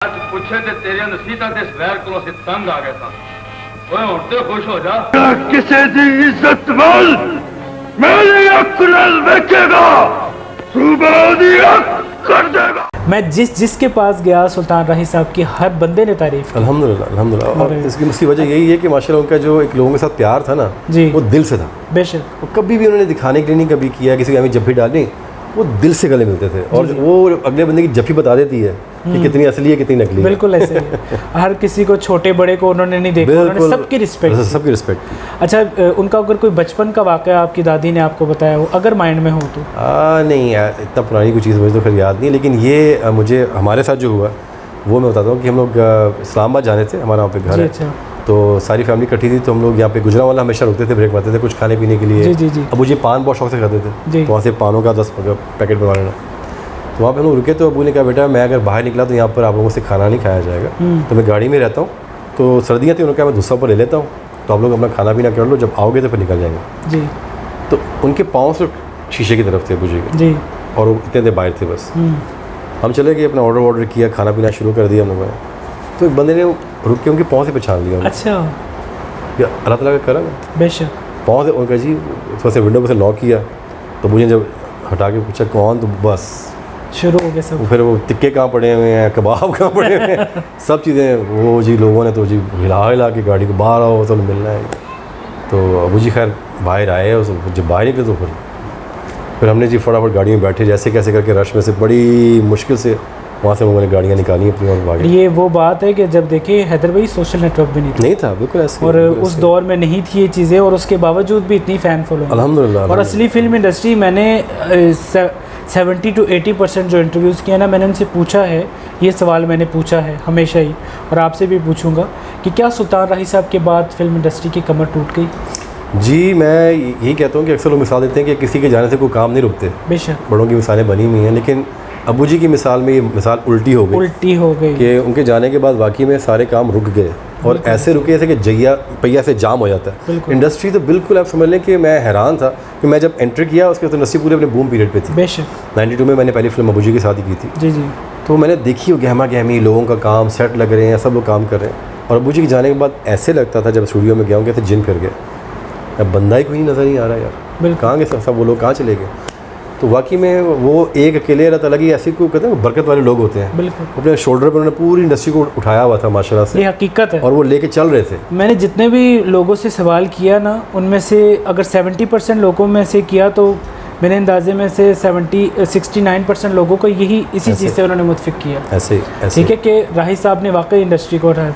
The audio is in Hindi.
ਅੱਜ ਪੁੱਛੇ ਤੇ ਤੇਰੀਆਂ ਨਸੀਹਤਾਂ ਤੇ ਸਵੈਰ ਕੋਲੋਂ ਅਸੀਂ ਤੰਗ ਆ ਗਏ ਸਾਂ। ਓਏ ਹੁਣ ਤੇ ਖੁਸ਼ ਹੋ ਜਾ। ਕਿਸੇ ਦੀ ਇੱਜ਼ਤ ਵੱਲ ਮੇਰੀ ਅੱਖ ਨਾਲ ਵੇਖੇਗਾ ਸੂਬਾ ਦੀ ਅੱਖ कर देगा। मैं जिसके पास गया सुल्तान राही साहब की हर बंदे ने तारीफ की। अल्हम्दुलिल्लाह और इसकी मुख्य वजह यही है कि माशाल्लाह उनका जो एक लोगों के साथ प्यार था ना जी वो दिल से था। बेशक वो कभी भी उन्होंने दिखाने के लिए नहीं कभी किया, किसी की हमें जब भी डाली वो दिल से गले मिलते थे और वो अगले बंदे की जब भी बता देती है कि कितनी असली है कितनी नकली है। बिल्कुल ऐसे ही हर किसी को छोटे बड़े को उन्होंने नहीं देखा, उन्होंने सबकी रिस्पेक्ट। अच्छा उनका अगर कोई बचपन का वाक़या आपकी दादी ने आपको बताया हो अगर माइंड में हो तो? नहीं यार इतना पुरानी कोई चीज़ मुझे तो फिर याद नहीं, लेकिन ये मुझे हमारे साथ जो हुआ वो मैं बताता हूँ कि हम लोग इस्लामाबाद जाने थे, हमारा वहाँ पे घर है। अच्छा। तो सारी फैमिली इकट्ठी थी तो हम लोग यहाँ पे गुजरांवाला हमेशा रुकते थे, ब्रेक मारते थे कुछ खाने पीने के लिए। जी। अब मुझे पान बहुत शौक से खाते थे तो वहाँ से पानों का 10 पैकेट बनवा लेना। तो वहाँ पे हम लोग रुके तो अबू ने कहा बेटा मैं अगर बाहर निकला तो यहाँ पर आप लोगों से खाना नहीं खाया जाएगा, तो मैं गाड़ी में रहता हूँ तो सर्दियाँ थी, उन्होंने कहा मैं दूसरा पर ले लेता हूँ तो आप लोग अपना खाना पीना कर लो, जब आओगे तो फिर निकल जाएंगे। जी। तो उनके पाँव से शीशे की तरफ थे अबू जी के और वो इतने देर बाहर थे बस। हम चले गए, अपना ऑर्डर किया, खाना पीना शुरू कर दिया हम लोगों ने। तो एक बंदे ने रुक के उनके पाँव से पहचान लिया। अच्छा अल्लाह ताला का करम है। बेशक पाँव से उनका जी थोड़ा सा विंडो पर से लॉक किया तो मुझे जब हटा के पूछा कौन, तो बस शुरू हो गया सब। फिर वो टिक्के कहाँ पड़े हुए हैं, कबाब कहाँ पड़े हुए हैं, सब चीज़ें वो जी लोगों ने तो जी हिला के गाड़ी को बाहर आओ तो मिलना है। तो अबू जी खैर बाहर आए, जब बाहर निकले तो फिर हमने जी फटाफट गाड़ी में बैठे जैसे कैसे करके रश में से बड़ी मुश्किल से वहाँ से उन्होंने गाड़ियाँ निकाली अपनी और भागे। ये वो बात है कि जब देखिए हैदर भाई सोशल नेटवर्क भी नहीं था बिल्कुल ऐसे, और उस दौर में नहीं थी ये चीज़ें और उसके बावजूद भी इतनी फ़ैन फॉलोइंग अल्हम्दुलिल्लाह। और असली फिल्म इंडस्ट्री मैंने 70 to 80% जो इंटरव्यूज़ किए ना मैंने उनसे पूछा है, ये सवाल मैंने पूछा है हमेशा ही और आपसे भी पूछूंगा कि क्या सुल्तान राही साहब के बाद फिल्म इंडस्ट्री की कमर टूट गई? जी मैं यही कहता हूँ कि अक्सर लोग मिसाल देते हैं कि किसी के जाने से कोई काम नहीं रुकते, बेशक बड़ों की मिसालें बनी हुई हैं, लेकिन अबू जी की मिसाल में ये मिसाल उल्टी हो गई कि उनके जाने के बाद वाकई में सारे काम रुक गए और ऐसे रुके जैसे कि पहिया से जाम हो जाता है इंडस्ट्री। तो बिल्कुल आप समझ लें कि मैं हैरान था कि मैं जब एंट्री किया उसके बाद इंडस्ट्री पूरे अपने बूम पीरियड पे थी। बेशक 92 में मैंने पहली फिल्म अबू जी की शादी की थी। जी तो मैंने देखी गहमा गहमी लोगों का काम सेट लग रहे हैं, सब लोग काम कर रहे हैं और अबू जी के जाने के बाद ऐसे लगता था जब स्टूडियो में गया हूँ कैसे जिन फिर गए, अब बंदा ही कोई नज़र नहीं आ रहा यार, कहाँ गए सब वो लोग कहाँ चले गए। तो वाकई में वो एक अकेले रहता लगी ऐसी कोई कहते हैं बरकत वाले लोग होते हैं, बिल्कुल अपने शोल्डर पर उन्होंने पूरी इंडस्ट्री को उठाया हुआ था माशाल्लाह से, ये हकीकत है और वो लेके चल रहे थे। मैंने जितने भी लोगों से सवाल किया ना उनमें से अगर 70% लोगों में से किया तो मेरे अंदाजे में से 69% लोगों को यही इसी चीज़ से उन्होंने मुतफिक किया। ऐसे ठीक है कि राही साहब ने वाकई इंडस्ट्री को उठाया था।